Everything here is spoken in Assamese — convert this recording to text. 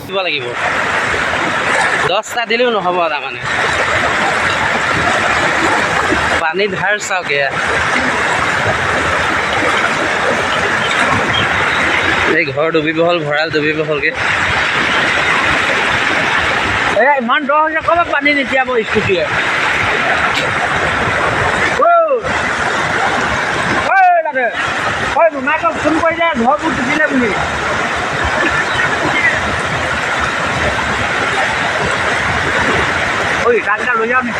দিব লাগিব 10টা দিলেও নহ'ব তাৰমানে পানী ধাৰ চাওক এয়া এই ঘৰ ডুবিব হ'ল ভঁৰাল ডুবিব হ'লগৈ ইমান দ হৈছে ক'ব পানী নিতিয়াব স্কুটিয়ে হয় মোমাইকক ফোন কৰি যায় ঘৰবোৰ ডুবিলে বুলি ঐ গাড়ীটা লৈ যাওঁ নি